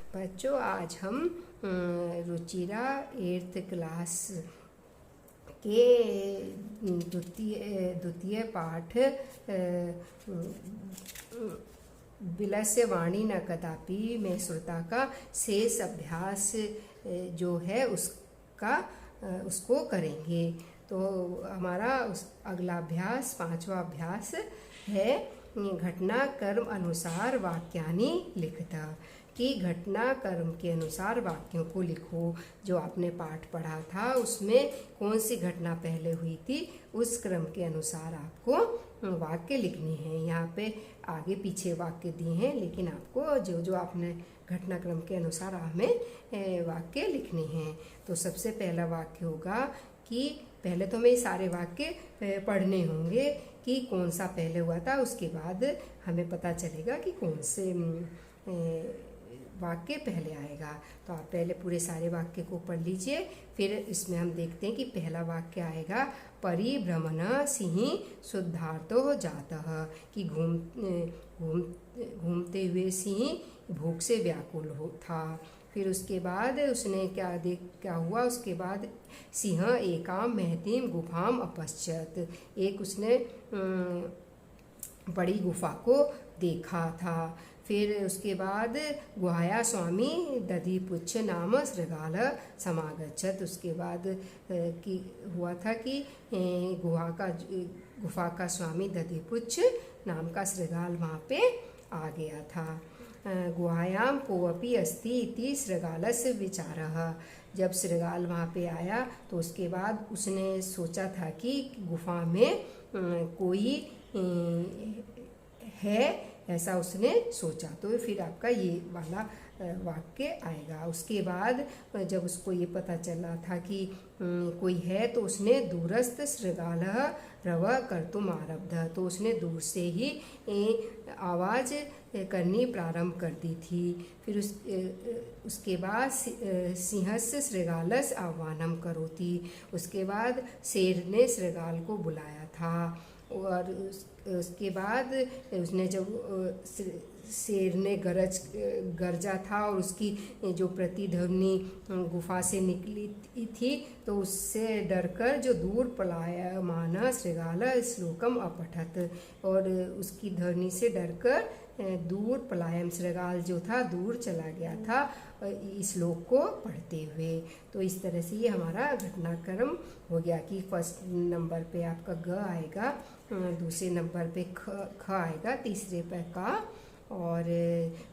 बच्चों आज हम रुचिरा 8th क्लास के द्वितीय पाठ विलस्य वाणी न कदापि में श्रुता का शेष अभ्यास जो है उसको करेंगे। तो हमारा अगला अभ्यास 5वां अभ्यास है घटना कर्म अनुसार वाक्यानि लिखता, कि घटना कर्म के अनुसार वाक्यों को लिखो। जो आपने पाठ पढ़ा था उसमें कौन सी घटना पहले हुई थी उस क्रम के अनुसार आपको वाक्य लिखनी है। यहाँ पे आगे पीछे वाक्य दिए हैं, लेकिन आपको जो जो आपने घटनाक्रम के अनुसार हमें वाक्य लिखने हैं। तो सबसे पहला वाक्य होगा कि पहले तो हमें सारे वाक्य पढ़ने होंगे कि कौन सा पहले हुआ था, उसके बाद हमें पता चलेगा कि कौन से वाक्य पहले आएगा। तो आप पहले पूरे सारे वाक्य को पढ़ लीजिए, फिर इसमें हम देखते हैं कि पहला वाक्य आएगा परिभ्रमण सिंह शुद्धार्थो जातः, कि घूमते हुए सिंह भूख से व्याकुल था। फिर उसके बाद उसने क्या हुआ, उसके बाद सिंह एकाम महतीम गुफाम अपश्यत, एक उसने बड़ी गुफा को देखा था। फिर उसके बाद गुहाया स्वामी दधिपुच्छ नाम श्रृगाल समागच्छत, उसके बाद कि हुआ था कि गुफा का स्वामी दधिपुच्छ नाम का श्रृगाल वहाँ पे आ गया था। गुहायाम कोऽपि अस्ति इति श्रृगालस्य विचारः, जब श्रृगाल वहाँ पे आया तो उसके बाद उसने सोचा था कि गुफा में कोई है, ऐसा उसने सोचा। तो फिर आपका ये वाला वाक्य आएगा। उसके बाद जब उसको ये पता चला था कि कोई है तो उसने दूरस्थ श्रृगालः रव कर्तुम आरब्ध, तो उसने दूर से ही आवाज़ करनी प्रारंभ कर दी थी। फिर उसके बाद सिंहस्य श्रृगालस्य आह्वानम करोति, उसके बाद शेर ने श्रृगाल को बुलाया था। और उसके बाद उसने जब शेर ने गरजा था और उसकी जो प्रतिध्वनि गुफा से निकली थी, तो उससे डरकर जो दूर पलायमान श्रृगाल श्लोकम अपठत, और उसकी ध्वनि से डरकर दूर पलायन श्रृगाल जो था दूर चला गया था इस श्लोक को पढ़ते हुए। तो इस तरह से ये हमारा घटनाक्रम हो गया कि फर्स्ट नंबर पे आपका ग आएगा, दूसरे नंबर पे ख आएगा, तीसरे पे का, और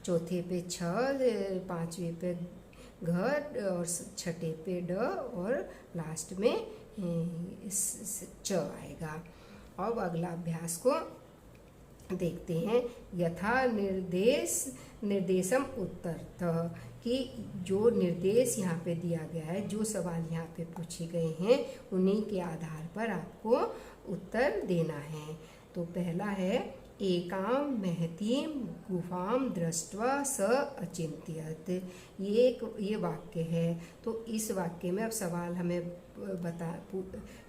चौथे पे छ, पांचवे पे घ, और छठे पे ड, और लास्ट में च आएगा। अब अगला अभ्यास को देखते हैं। यथा निर्देशम उत्तरतः, कि जो निर्देश यहाँ पे दिया गया है, जो सवाल यहाँ पे पूछे गए हैं, उन्हीं के आधार पर आपको उत्तर देना है। तो पहला है एकाम महतीम गुफाम दृष्ट्वा स अचिंत्यत, ये वाक्य है। तो इस वाक्य में अब सवाल हमें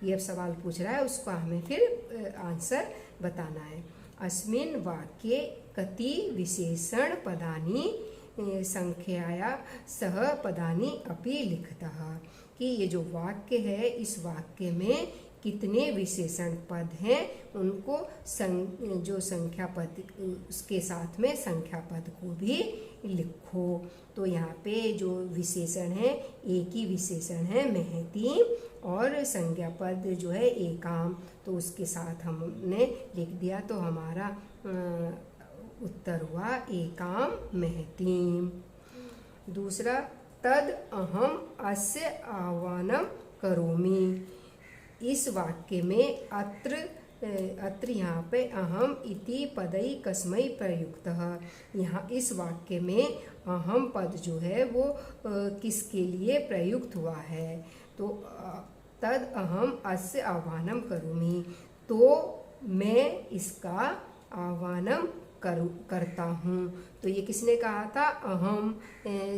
ये अब सवाल पूछ रहा है, उसको हमें फिर आंसर बताना है। अस्मिन् वाक्ये कति विशेषण पदानि संख्याया सह पदानि अपि लिखतः, कि ये जो वाक्य है इस वाक्य में कितने विशेषण पद हैं, उनको जो संख्या पद उसके साथ में संख्या पद को भी लिखो। तो यहाँ पे जो विशेषण है, एक ही विशेषण है महतीम, और संज्ञा पद जो है एकाम, तो उसके साथ हमने लिख दिया। तो हमारा उत्तर हुआ एकाम महतीम। दूसरा तद अहम अस्य आह्वानम करोमि, इस वाक्य में अत्र यहाँ पे अहम इति पदई कस्मै प्रयुक्तः, यहाँ इस वाक्य में अहम पद जो है वो किसके लिए प्रयुक्त हुआ है। तो तद अहम अस्य आह्वानम करोमि, तो मैं इसका आह्वानम करता हूँ। तो ये किसने कहा था, अहम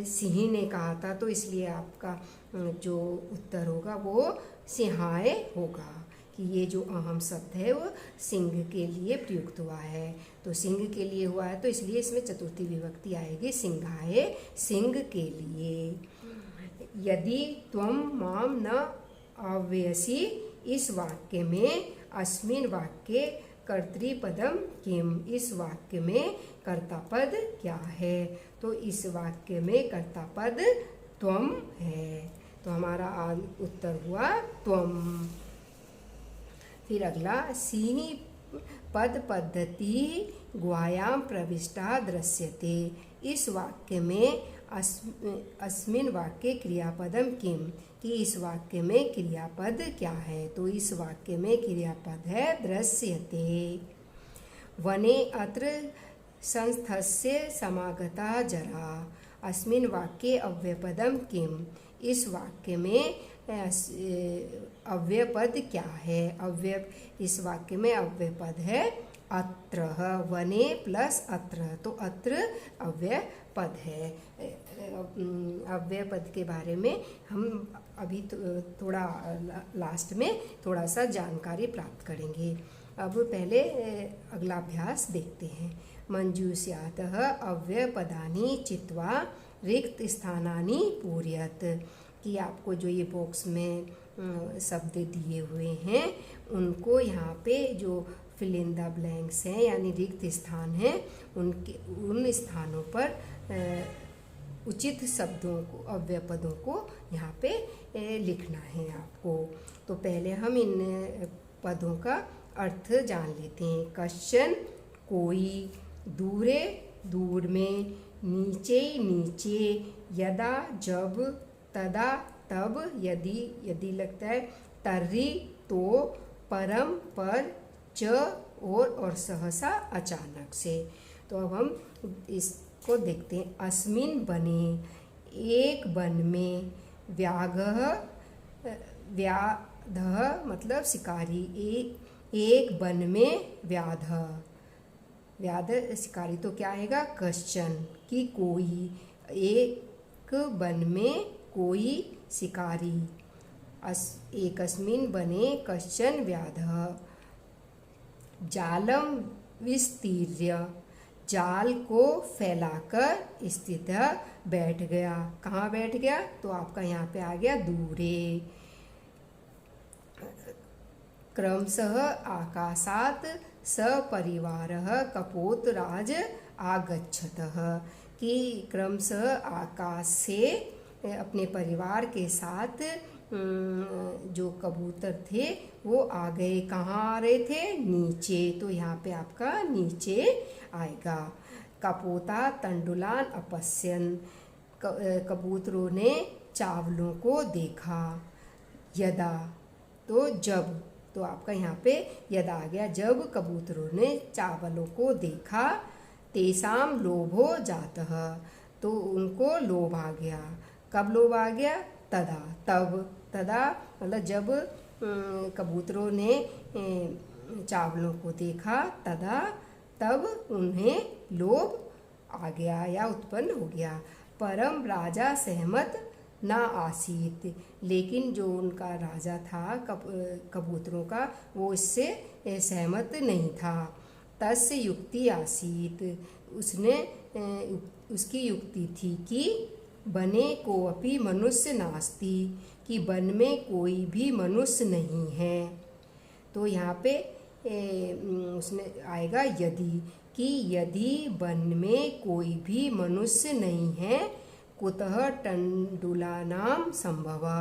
सिंह ने कहा था, तो इसलिए आपका जो उत्तर होगा वो सिंहाय होगा, कि ये जो अहम शब्द है वो सिंह के लिए प्रयुक्त हुआ है। तो सिंह के लिए हुआ है तो इसलिए इसमें चतुर्थी विभक्ति आएगी, सिंहाय, सिंह के लिए। यदि त्वं माम न आव्यसि, इस वाक्य में अस्मिन् वाक्ये कर्तृपदम किम, इस वाक्य में कर्तापद क्या है? तो इस वाक्य में कर्तापद त्वम है, तो हमारा उत्तर हुआ त्वम। फिर अगला, सिंह पद पद्धति गुहायां प्रविष्टा दृश्यते, इस वाक्य में अस्मिन् वाक्ये क्रियापदम किम, कि इस वाक्य में क्रियापद क्या है? तो इस वाक्य में क्रियापद है दृश्यते। वने अत्र संस्थस्य समागता जरा, अस्मिन् वाक्ये अव्ययपदम किम, इस वाक्य में अव्ययपद क्या है? अव्यय, इस वाक्य में अव्ययपद है अत्र, वने प्लस अत्र, तो अत्र अव्ययपद है। अव्ययपद के बारे में हम अभी थोड़ा लास्ट में थोड़ा सा जानकारी प्राप्त करेंगे। अब पहले अगला अभ्यास देखते हैं। मंजूष्यातः अव्ययपदानि चित्वा रिक्त स्थानानि पूरयत, कि आपको जो ये बॉक्स में शब्द दिए हुए हैं उनको यहाँ पे जो फिल इन द ब्लैंक्स हैं यानी रिक्त स्थान हैं, उन स्थानों पर उचित शब्दों को, अव्यय पदों को यहाँ पे लिखना है आपको। तो पहले हम इन पदों का अर्थ जान लेते हैं। कश्चन कोई, दूरे दूर में, नीचे नीचे, यदा जब, तदा तब, यदि यदि लगता है, तर्री तो, परम पर, च और सहसा अचानक से। तो अब हम इसको देखते हैं। अस्मिन बने, एक बन में, व्याघः, व्याधः मतलब शिकारी, एक बन में व्याध, व्याध शिकारी, तो क्या आएगा? कश्चन, कि कोई, एक बन में कोई शिकारी, एकस्मिन् बने कश्चन व्याधः। जालम विस्तीर्य, जाल को फैलाकर, स्थित बैठ गया, कहाँ बैठ गया? तो आपका यहाँ पे आ गया दूरे। क्रमशः आकाशात् सपरिवारः कपोतराज आगच्छतः, कि क्रमशः आकाश से अपने परिवार के साथ जो कबूतर थे वो आ गए। कहाँ आ रहे थे? नीचे, तो यहाँ पे आपका नीचे आएगा। कपोता तंडुलान अपश्यन, कबूतरों ने चावलों को देखा। यदा, तो जब, तो आपका यहाँ पे यदा आ गया, जब कबूतरों ने चावलों को देखा। तेसाम लोभो जातः, तो उनको लोभ आ गया। कब लोभ आ गया? तदा, तब, तदा मतलब जब कबूतरों ने चावलों को देखा, तदा तब उन्हें लोभ आ गया या उत्पन्न हो गया। परम राजा सहमत ना आसीत, लेकिन जो उनका राजा था कबूतरों का, वो इससे सहमत नहीं था। तस्य युक्ति आसीत, उसने उसकी युक्ति थी कि बने को अपि मनुष्य नास्ति, कि वन में कोई भी मनुष्य नहीं है। तो यहाँ पे उसने आएगा यदि, कि यदि वन में कोई भी मनुष्य नहीं है, कुतः टंडुलानाम संभवा,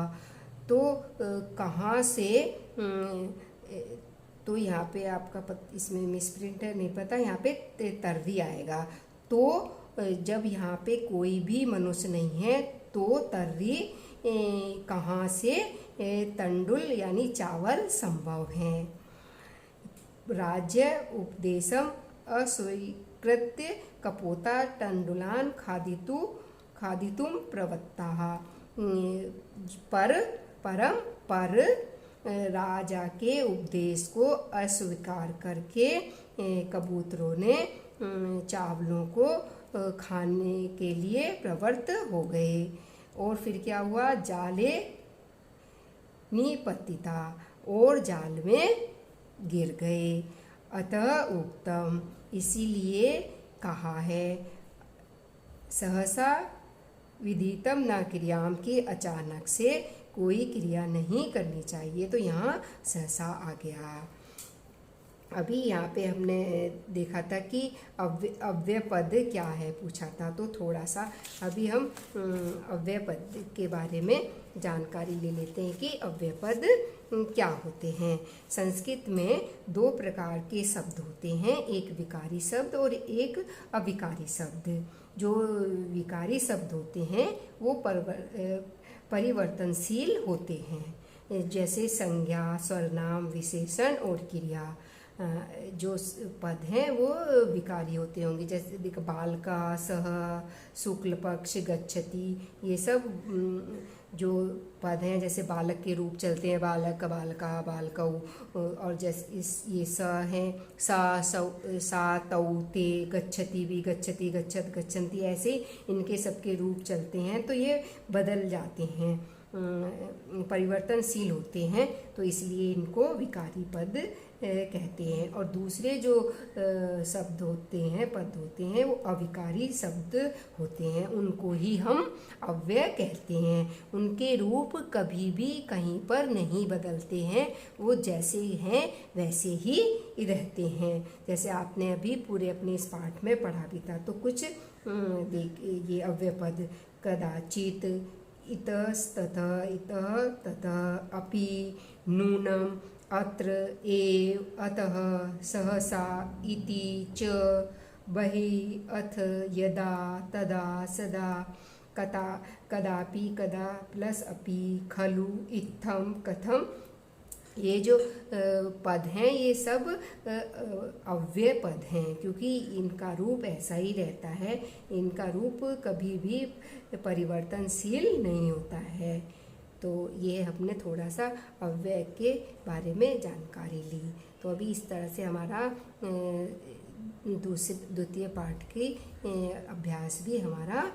तो कहाँ से, तो यहाँ पे आपका इसमें मिसप्रिंट है, नहीं पता, यहाँ पे तर्री आएगा। तो जब यहाँ पे कोई भी मनुष्य नहीं है तो तर्री कहाँ से, तंडुल यानी चावल संभव है। राज्य उपदेशम अस्वीकृत्य कपोता तंडुलान खादितुम प्रवत्ताः, पर राजा के उपदेश को अस्वीकार करके कबूतरों ने चावलों को खाने के लिए प्रवृत्त हो गए। और फिर क्या हुआ? जाले निपतिता, और जाल में गिर गए। अतः उक्तम, इसीलिए कहा है, सहसा विदितम न क्रियाम, कि अचानक से कोई क्रिया नहीं करनी चाहिए। तो यहाँ सहसा आ गया। अभी यहाँ पे हमने देखा था कि अव्यय पद क्या है पूछा था, तो थोड़ा सा अभी हम अव्यय पद के बारे में जानकारी ले लेते हैं कि अव्यय पद क्या होते हैं। संस्कृत में दो प्रकार के शब्द होते हैं, एक विकारी शब्द और एक अविकारी शब्द। जो विकारी शब्द होते हैं वो परिवर्तनशील होते हैं, जैसे संज्ञा, सर्वनाम, विशेषण और क्रिया। जो पद हैं वो विकारी होते होंगे, जैसे देखो बालका, सह, शुक्ल पक्ष, गच्छति, ये सब जो पद हैं, जैसे बालक के रूप चलते हैं, बालक, बालका, बालकौ, और जैसे ये स हैं, सा, तौ, ते, गच्छति भी, गच्छति, गच्छत, गच्छन्ति, ऐसे इनके सबके रूप चलते हैं, तो ये बदल जाते हैं, परिवर्तनशील होते हैं, तो इसलिए इनको विकारी पद कहते हैं। और दूसरे जो शब्द होते हैं, पद होते हैं, वो अविकारी शब्द होते हैं, उनको ही हम अव्यय कहते हैं। उनके रूप कभी भी कहीं पर नहीं बदलते हैं, वो जैसे हैं वैसे ही रहते हैं। जैसे आपने अभी पूरे अपने इस पाठ में पढ़ा भी था, तो कुछ ये अव्यय पद, कदाचित, इतस्ततः, इतः ततः, अपि, नूनम, अत्र, एव, अतः, सहसा, इति, च, बहि, अथ, यदा, तदा, सदा, कदापि, कदा प्लस अपि, खलु, इत्थम, कथम, ये जो पद हैं ये सब अव्यय पद हैं, क्योंकि इनका रूप ऐसा ही रहता है, इनका रूप कभी भी परिवर्तनशील नहीं होता है। तो ये हमने थोड़ा सा अव्यय के बारे में जानकारी ली। तो अभी इस तरह से हमारा द्वितीय पाठ की अभ्यास भी हमारा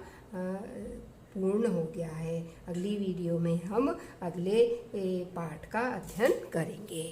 पूर्ण हो गया है। अगली वीडियो में हम अगले पाठ का अध्ययन करेंगे।